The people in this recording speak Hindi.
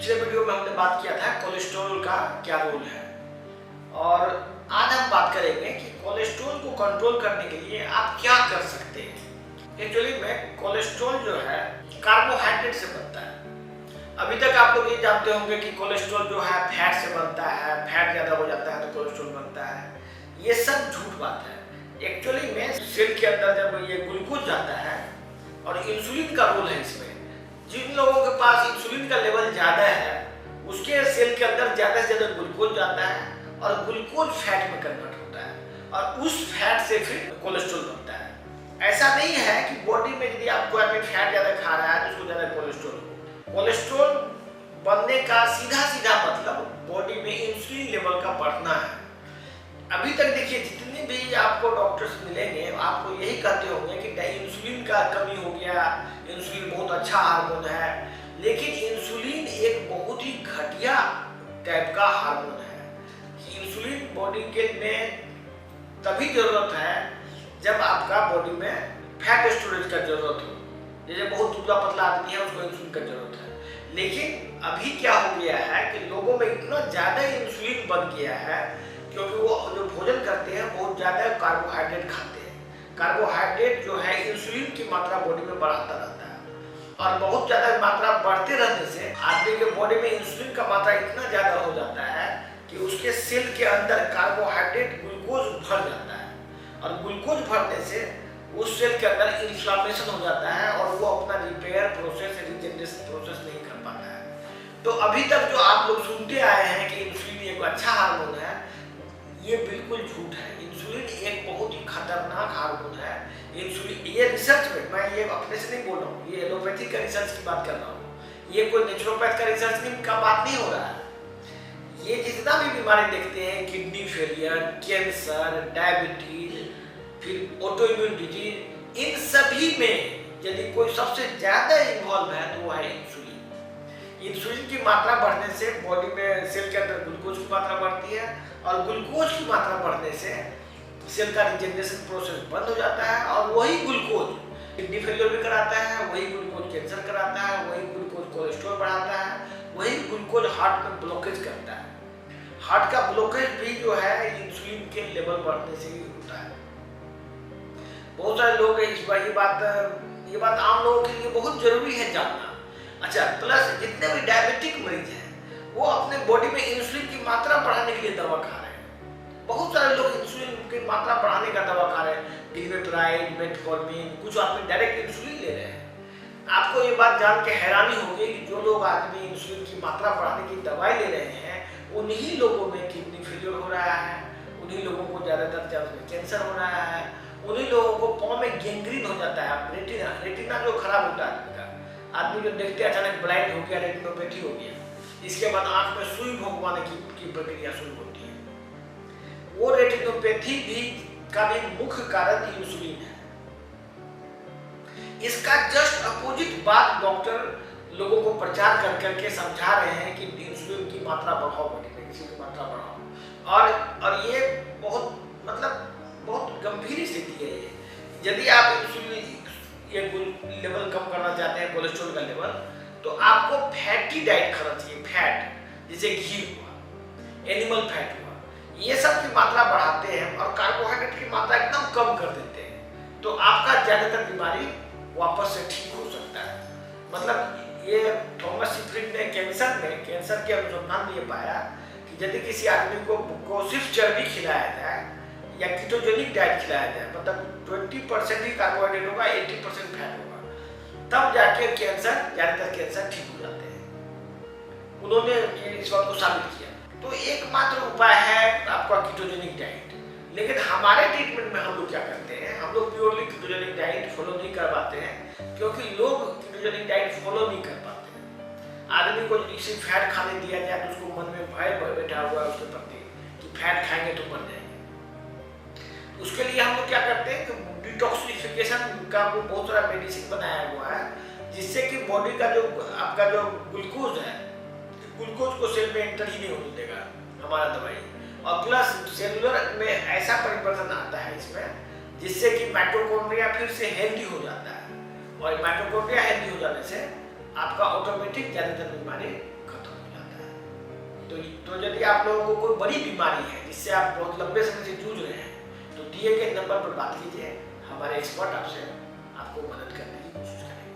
पिछले वीडियो में हमने बात किया था कोलेस्ट्रॉल का क्या रोल है, और आज हम बात करेंगे कि कोलेस्ट्रॉल को कंट्रोल करने के लिए आप क्या कर सकते हैं। एक्चुअली में कोलेस्ट्रॉल जो है कार्बोहाइड्रेट से बनता है। अभी तक आप लोग ये जानते होंगे कि कोलेस्ट्रॉल जो है फैट से बनता है, फैट ज़्यादा हो जाता है तो कोलेस्ट्रॉल बनता है। ये सब झूठ बात है। एक्चुअली में सेल के अंदर जब ये ग्लूकोज जाता है और इंसुलिन का रोल है इसमें, जिन लोगों के पास इंसुलिन का लेवल ज़्यादा है उसके सेल के अंदर ज़्यादा से ज़्यादा ग्लूकोज जाता है और ग्लूकोज फैट में कन्वर्ट होता है और उस फैट से फिर कोलेस्ट्रॉल बनता है। ऐसा नहीं है कि बॉडी में यदि आपको आदमी फैट ज़्यादा खा रहा है तो उसको ज़्यादा कोलेस्ट्रॉल हो। कोलेस्ट्रॉल बनने का सीधा मतलब बॉडी में इंसुलिन लेवल का बढ़ना है। अभी तक देखिए जितने भी आपको डॉक्टर्स मिलेंगे आपको यही कहते होंगे कि इंसुलिन का कमी हो गया, इंसुलिन बहुत अच्छा हार्मोन है, लेकिन इंसुलिन एक बहुत ही घटिया टाइप का हार्मोन है। इंसुलिन बॉडी के में तभी जरूरत है जब आपका बॉडी में फैट स्टोरेज का जरूरत हो। जैसे बहुत दुबला पतला आदमी है उसको इंसुलिन का जरूरत है, लेकिन अभी क्या हो गया है कि लोगों में इतना ज़्यादा इंसुलिन बन गया है क्योंकि वो जो भोजन करते हैं बहुत ज़्यादा कार्बोहाइड्रेट खाते हैं। कार्बोहाइड्रेट जो है इंसुलिन की मात्रा बॉडी में बढ़ाता रहता है और बहुत ज़्यादा मात्रा बढ़ते रहने से आदमी के बॉडी में इंसुलिन का मात्रा इतना ज़्यादा हो जाता है कि उसके सेल के अंदर कार्बोहाइड्रेट ग्लूकोज भर जाता है और ग्लूकोज भरने से उस सेल के अंदर इन्फ्लामेशन हो जाता है और वो अपना रिपेयर प्रोसेस, रिजेनरेशन प्रोसेस नहीं कर पाता है। तो अभी तक जो आप लोग सुनते आए हैं कि इंसुलिन एक अच्छा हार्मोन है, ये बिल्कुल झूठ है। इंसुलिन एक बहुत ही खतरनाक हार्मोन है। इंसुलिन ये रिसर्च में, मैं ये अपने से नहीं बोल रहा हूँ, ये एलोपैथी का रिसर्च की बात कर रहा हूँ, ये कोई नेचुरोपैथ का रिसर्च का बात नहीं हो रहा है। ये जितना भी बीमारी देखते हैं, किडनी फेलियर, कैंसर, डायबिटीज, फिर ऑटोइम्यून डिजीज, इन सभी में यदि कोई सबसे ज्यादा इन्वॉल्व है तो वो है इंसुलिन। इंसुलिन की मात्रा बढ़ने से बॉडी में सेल के अंदर ग्लूकोज की मात्रा बढ़ती है और ग्लूकोज की मात्रा बढ़ने से सेल का रिजेनरेशन प्रोसेस बंद हो जाता है और वही ग्लूकोज किडनी फेलियर भी कराता है, वही ग्लूकोज कैंसर कराता है, वही ग्लूकोज कोलेस्ट्रॉल बढ़ाता है, वही ग्लूकोज हार्ट में ब्लॉकेज करता है। हार्ट का ब्लॉकेज भी जो है इंसुलिन के लेवल बढ़ने से ही होता है। बहुत सारे लोग ये बात आम लोगों के लिए बहुत जरूरी है जानना। अच्छा, प्लस जितने भी डायबिटिक मरीज हैं वो अपने बॉडी में इंसुलिन की मात्रा बढ़ाने के लिए दवा खा रहे हैं। बहुत सारे लोग इंसुलिन की मात्रा बढ़ाने का दवा खा रहे हैं, डिमेट्राइड, मेटफॉर्मिन, कुछ आदमी डायरेक्ट इंसुलिन ले रहे हैं। आपको ये बात जान के हैरानी होगी कि जो लोग आदमी इंसुलिन की मात्रा बढ़ाने की दवाई ले रहे हैं उन्हीं लोगों में किडनी फेलियर हो रहा है, उन्हीं लोगों को ज़्यादातर चांस में कैंसर हो रहा है, उन्हीं लोगों को पाँव में गैंग्रीन हो जाता है, रेटिना जो खराब होता है आदमी जो देखते अचानक ब्लाइंड हो गया, रेटिनोपैथी हो गया, इसके बाद आंख में सुई भोंकवाने की प्रक्रिया शुरू होती है। वो रेटिनोपैथी भी का भी मुख्य कारण इंसुलिन है। इसका जस्ट अपोजिट बात डॉक्टर लोगों को प्रचार कर करके समझा रहे हैं कि इंसुलिन की मात्रा बढ़ाओ, इंसुलिन की मात्रा बढ़ाओ, और ये बहुत गंभीर स्थिति है ये। यदि आप इंसुलिन ये लेवल कम करना चाहते हैं, कोलेस्ट्रॉल का लेवल, तो आपको फैटी डाइट खाना चाहिए। फैट जैसे घी हुआ, एनिमल फैट हुआ, ये सब की मात्रा बढ़ाते हैं और कार्बोहाइड्रेट की मात्रा एकदम कम कर देते हैं, तो आपका ज़्यादातर बीमारी वापस से ठीक हो सकता है। मतलब ये थॉमस सीफ्रिड ने कैंसर के अनुसंधान में ये पाया कि यदि किसी आदमी को सिर्फ चर्बी खिलाया जाए या कीटोजेनिक डाइट खिलाया जाए, मतलब 20% ही कार्बोहाइड्रेट होगा, 80% फैट होगा, तब जाके ज़्यादातर कैंसर ठीक हो जाते हैं। उन्होंने इस बात को साबित किया। तो एकमात्र उपाय है आपका कीटोजेनिक डाइट। लेकिन हमारे ट्रीटमेंट में हम लोग क्या करते हैं, हम लोग प्योरली कीटोजेनिक डाइट फॉलो नहीं कर पाते हैं क्योंकि लोग कीटोजेनिक डाइट फॉलो नहीं कर पाते हैं। आदमी को किसी फैट खाने दिया जाए तो उसको मन में भय बैठा हुआ है उसके प्रति कि फैट खाएंगे तो मर जाएंगे। उसके लिए हम लोग क्या करते हैं कि डिटॉक्सिफिकेशन का वो बहुत सारा मेडिसिन बनाया हुआ है जिससे कि बॉडी का जो आपका जो ग्लूकोज है, ग्लूकोज को सेल में एंटर ही नहीं होने देगा हमारा दवाई, और प्लस सेलुलर में ऐसा परिवर्तन आता है इसमें जिससे कि माइटोकॉन्ड्रिया फिर से हेल्दी हो जाता है और माइटोकॉन्ड्रिया हेल्दी हो जाने से आपका ऑटोमेटिक ज़्यादातर बीमारी खत्म हो तो यदि आप लोगों को कोई बड़ी बीमारी है जिससे आप बहुत लंबे समय से जूझ रहे हैं तो दिए गए नंबर पर बात कीजिए, हमारे एक्सपर्ट आपको मदद करने की कोशिश करेंगे।